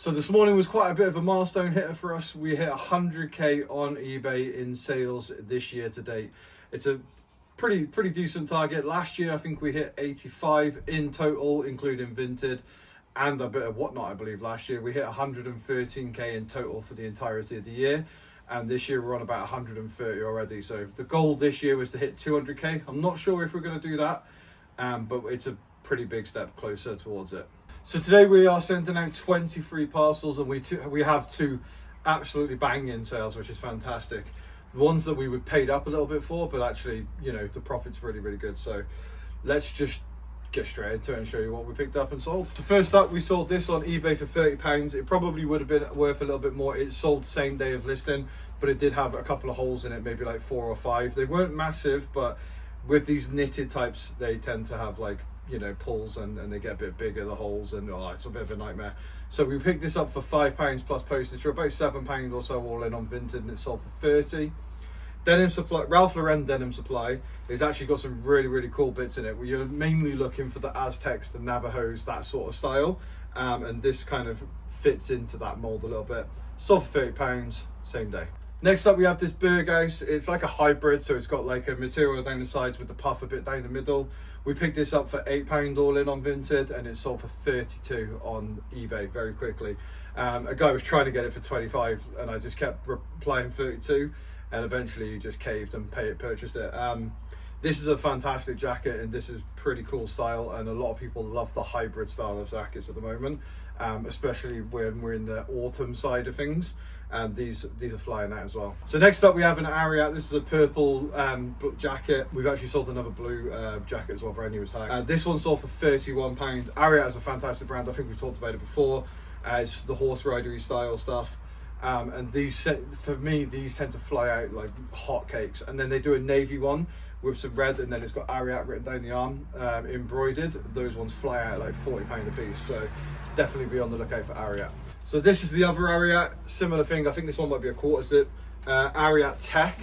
So this morning was quite a bit of a milestone hitter for us. We hit 100k on eBay in sales this year to date. It's a pretty decent target. Last year I think we hit 85 in total, including Vinted and a bit of whatnot. I believe last year we hit 113k in total for the entirety of the year, and this year we're on about 130 already. So the goal this year was to hit 200k. I'm not sure if we're going to do that, but it's a pretty big step closer towards it. So today we are sending out 23 parcels, and we have two absolutely banging sales, which is fantastic. Ones that we were paid up a little bit for, but actually, you know, the profit's really good. So let's just get straight into it and show you what we picked up and sold. So first up, we sold this on eBay for £30. It probably would have been worth a little bit more. It sold same day of listing, but it did have a couple of holes in it, maybe like 4 or 5. They weren't massive, but with these knitted types, they tend to have like, you know, pulls and they get a bit bigger, the holes, and it's a bit of a nightmare. So we picked this up for £5 plus postage, for about £7 or so all in on Vinted, and it sold for 30. Denim Supply, Ralph Lauren Denim Supply, it's actually got some really cool bits in it. You're mainly looking for the Aztecs, the Navajos, that sort of style, and this kind of fits into that mold a little bit. Sold for £30, same day. Next up we have this Berghaus. It's like a hybrid, so it's got like a material down the sides with the puff a bit down the middle. We picked this up for £8 all in on Vinted, and it sold for 32 on eBay very quickly. A guy was trying to get it for 25, and I just kept replying 32, and eventually he just caved and purchased it. This is a fantastic jacket, and this is pretty cool style, and a lot of people love the hybrid style of jackets at the moment, especially when we're in the autumn side of things. And these are flying out as well. So next up we have an Ariat. This is a purple jacket. We've actually sold another blue jacket as well, brand new tag. This one sold for £31. Ariat is a fantastic brand. I think we've talked about it before. It's the horse ridery style stuff. And these, for me, these tend to fly out like hotcakes. And then they do a navy one with some red, and then it's got Ariat written down the arm, embroidered. Those ones fly out like £40 a piece. So definitely be on the lookout for Ariat. So this is the other Ariat, similar thing. I think this one might be a quarter zip. Ariat Tech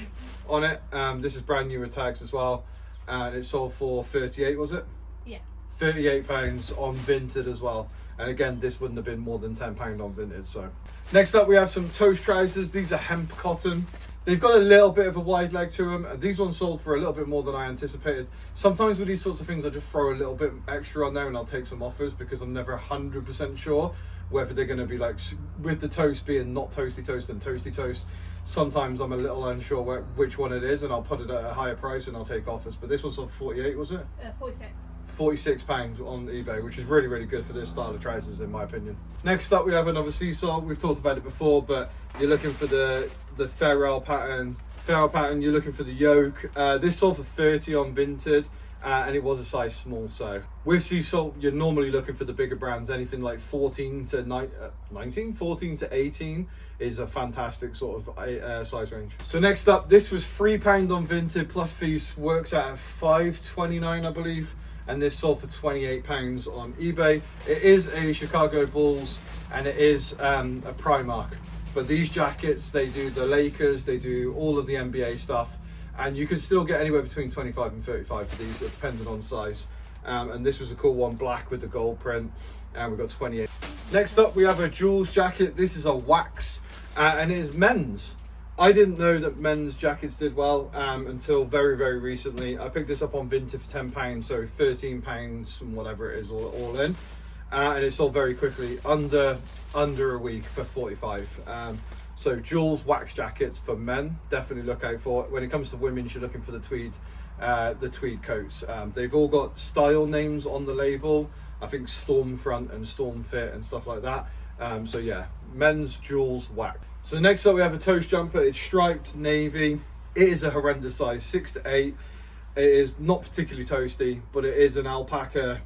on it. This is brand new with tags as well, and it sold for 38, was it? Yeah. £38 on Vinted as well. And again, this wouldn't have been more than £10 on Vinted. So next up we have some toast trousers. These are hemp cotton. They've got a little bit of a wide leg to them. These ones sold for a little bit more than I anticipated. Sometimes with these sorts of things, I just throw a little bit extra on there and I'll take some offers, because I'm never 100% sure whether they're going to be like, with the toast being not toasty toast and toasty toast, sometimes I'm a little unsure which one it is, and I'll put it at a higher price and I'll take offers. But this one sold 48, was it? 46. £46 on eBay, which is really good for this style of trousers in my opinion. Next up we have another seesaw. We've talked about it before, but you're looking for the ferrule pattern. You're looking for the yoke. This sold for 30 on Vinted, and it was a size small. So with seesaw, you're normally looking for the bigger brands. Anything like 14 to 18 is a fantastic sort of size range. So next up, this was £3 on Vinted plus fees, works out at $5.29 I believe, and this sold for £28 on eBay. It is a Chicago Bulls, and it is a Primark. But these jackets, they do the Lakers, they do all of the NBA stuff, and you can still get anywhere between 25 and 35 for these, depending on size. And this was a cool one, black with the gold print, and we've got 28. Next up, we have a Jules jacket. This is a wax, and it is men's. I didn't know that men's jackets did well until very recently. I picked this up on Vinted for £10, so £13 and whatever it is all in. And it sold very quickly, under a week for 45. So Jules wax jackets for men, definitely look out for it. When it comes to women, you're looking for the tweed coats. They've all got style names on the label. I think Stormfront and Stormfit and stuff like that. So yeah, men's Jules wax. So next up we have a toast jumper. It's striped navy. It is a horrendous size, 6 to 8. It is not particularly toasty, but it is an alpaca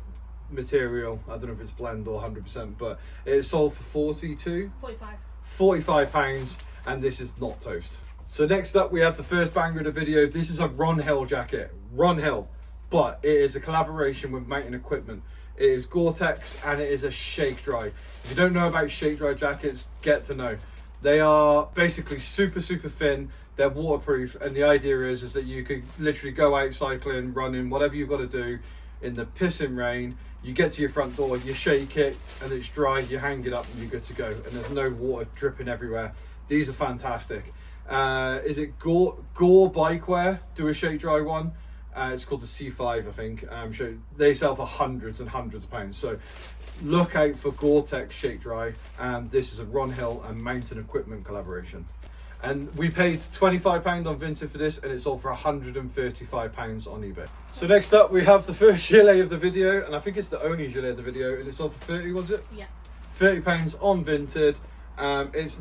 material. I don't know if it's blend or 100%, but it is sold for £45, and this is not toast. So next up we have the first banger of the video. This is a Ron Hill jacket, but it is a collaboration with Mountain Equipment. It is Gore-Tex, and it is a shake dry. If you don't know about shake dry jackets, get to know. They are basically super thin. They're waterproof, and the idea is that you could literally go out cycling, running, whatever you've got to do, in the pissing rain. You get to your front door, you shake it and it's dry, you hang it up and you're good to go. And there's no water dripping everywhere. These are fantastic. Is it Gore Bikewear do a shake dry one? It's called the C5, I think. Sure they sell for hundreds and hundreds of pounds. So look out for Gore-Tex shake dry. And this is a Ron Hill and Mountain Equipment collaboration. And we paid £25 on Vinted for this, and it's sold for £135 on eBay. So next up, we have the first gilet of the video, and I think it's the only gilet of the video, and it's sold for 30, was it? Yeah. £30 on Vinted. It's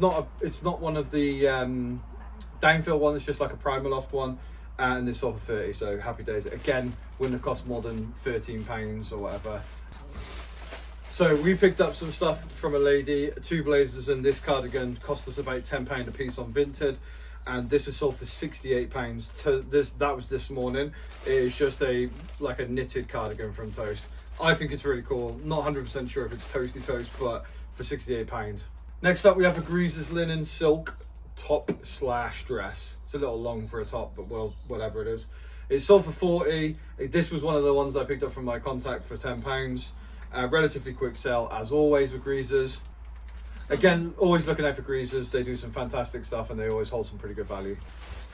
not one of the downfill one. It's just like a Primaloft one, and it's sold for 30. So happy days. Again, wouldn't have cost more than £13 or whatever. So we picked up some stuff from a lady, 2 blazers, and this cardigan cost us about £10 a piece on Vinted, and this is sold for £68. That was this morning. It is just a knitted cardigan from Toast. I think it's really cool. Not 100% sure if it's Toasty Toast, but for £68. Next up, we have a Greaser's linen silk top/dress. It's a little long for a top, but well, whatever it is. It's sold for 40. This was one of the ones I picked up from my contact for £10. Relatively quick sell as always with Greasers. Again, always looking out for Greasers. They do some fantastic stuff and they always hold some pretty good value.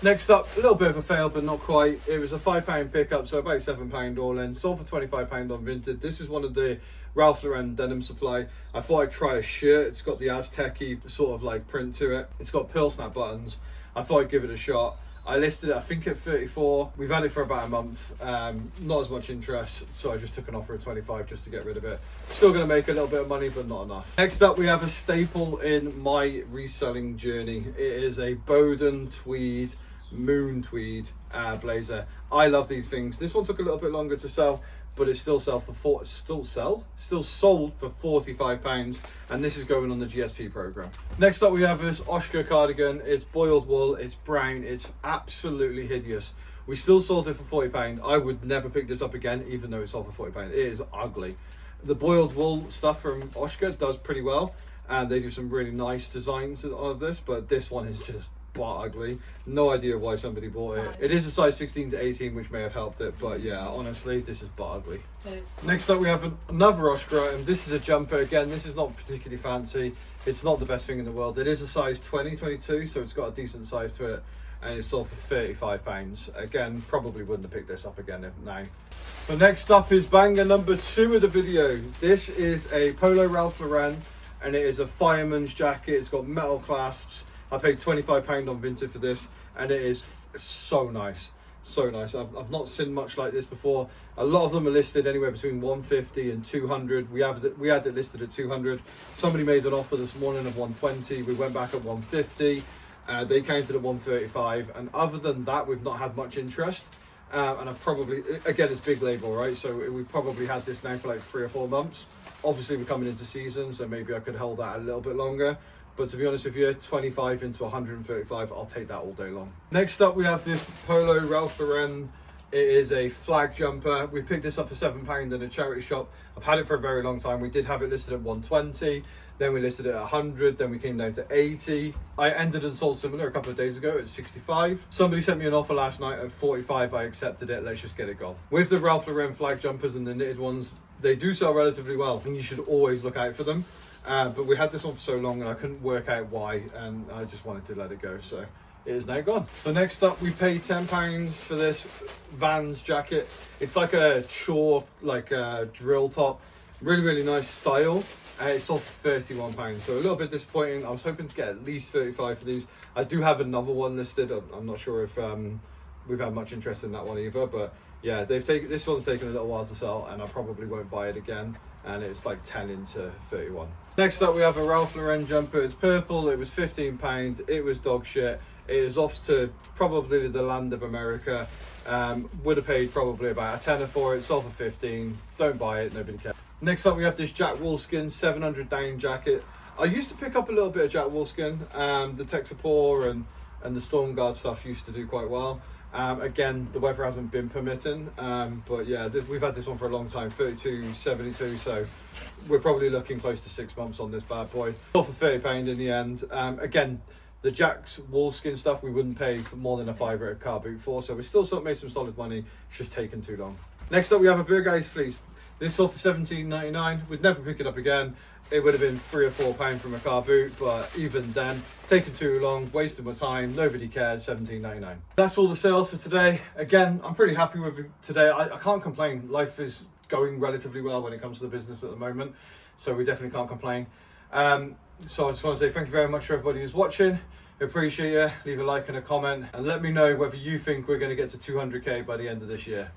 Next up, a little bit of a fail, but not quite. It was a £5 pickup, so about £7 all in. Sold for £25 on Vinted. This is one of the Ralph Lauren denim supply. I thought I'd try a shirt. It's got the Aztec-y sort of like print to it. It's got pearl snap buttons. I thought I'd give it a shot. I listed it, I think, at 34. We've had it for about a month. Not as much interest, so I just took an offer of 25 just to get rid of it. Still going to make a little bit of money, but not enough. Next up, we have a staple in my reselling journey. It is a Bowden tweed, moon tweed blazer. I love these things. This one took a little bit longer to sell, but it's still sold for sold for £45, and this is going on the GSP program. Next up, we have this Oscar cardigan. It's boiled wool, it's brown, it's absolutely hideous. We still sold it for £40. I would never pick this up again, even though it's sold for £40. It is ugly. The boiled wool stuff from Oscar does pretty well, and they do some really nice designs of this, but this one is just ugly. No idea why somebody bought it. It is a size 16 to 18, which may have helped it, but yeah, honestly, this is ugly. Next up, we have another Oscar item. This is a jumper. Again, this is not particularly fancy. It's not the best thing in the world. It is a size 22, so it's got a decent size to it, and it's sold for £35. Again, probably wouldn't have picked this up again now. So next up is banger number 2 of the video. This is a Polo Ralph Lauren, and it is a fireman's jacket. It's got metal clasps. I paid £25 on Vinted for this, and it is so nice. So nice. I've not seen much like this before. A lot of them are listed anywhere between 150 and 200. We had it listed at 200. Somebody made an offer this morning of 120. We went back at 150. They counted at 135. And other than that, we've not had much interest. And I've probably, again, it's big label, right? So we've probably had this now for like 3 or 4 months. Obviously, we're coming into season, so maybe I could hold that a little bit longer. But to be honest with you, 25 into 135, I'll take that all day long. Next up, we have this Polo Ralph Lauren. It is a flag jumper. We picked this up for £7 in a charity shop. I've had it for a very long time. We did have it listed at 120. Then we listed it at 100. Then we came down to 80. I ended and sold similar a couple of days ago at 65. Somebody sent me an offer last night at 45. I accepted it. Let's just get it gone. With the Ralph Lauren flag jumpers and the knitted ones, they do sell relatively well, and you should always look out for them. But we had this one for so long and I couldn't work out why, and I just wanted to let it go, so it is now gone. So next up, we paid £10 for this Vans jacket. It's like a chore, like a drill top, really nice style. It's sold for £31, so a little bit disappointing. I was hoping to get at least 35 for these. I do have another one listed. I'm not sure if we've had much interest in that one either, but yeah, this one's taken a little while to sell, and I probably won't buy it again. And it's like 10 into 31. Next up, we have a Ralph Lauren jumper. It's purple. It was £15. It was dog shit. It is off to probably the land of America. Would have paid probably about a tenner for it. Sold for 15. Don't buy it. Nobody cares. Next up, we have this Jack Wolfskin 700 down jacket. I used to pick up a little bit of Jack Wolfskin. The Texapor and the Storm Guard stuff used to do quite well. Again, the weather hasn't been permitting, but yeah, we've had this one for a long time, 32.72, so we're probably looking close to 6 months on this bad boy. Sold for £30 in the end. Again, the Jack's Wolfskin stuff we wouldn't pay for more than a £5 at a car boot for, so we still made some solid money. It's just taken too long. Next up we have a Bird Guys fleece. This sold for $17.99. We'd never pick it up again. It would have been £3 or £4 from a car boot, but even then, taking too long, wasting my time, nobody cared, $17.99. That's all the sales for today. Again, I'm pretty happy with it today. I can't complain. Life is going relatively well when it comes to the business at the moment, so we definitely can't complain. So I just want to say thank you very much for everybody who's watching. Appreciate you. Leave a like and a comment, and let me know whether you think we're going to get to 200k by the end of this year.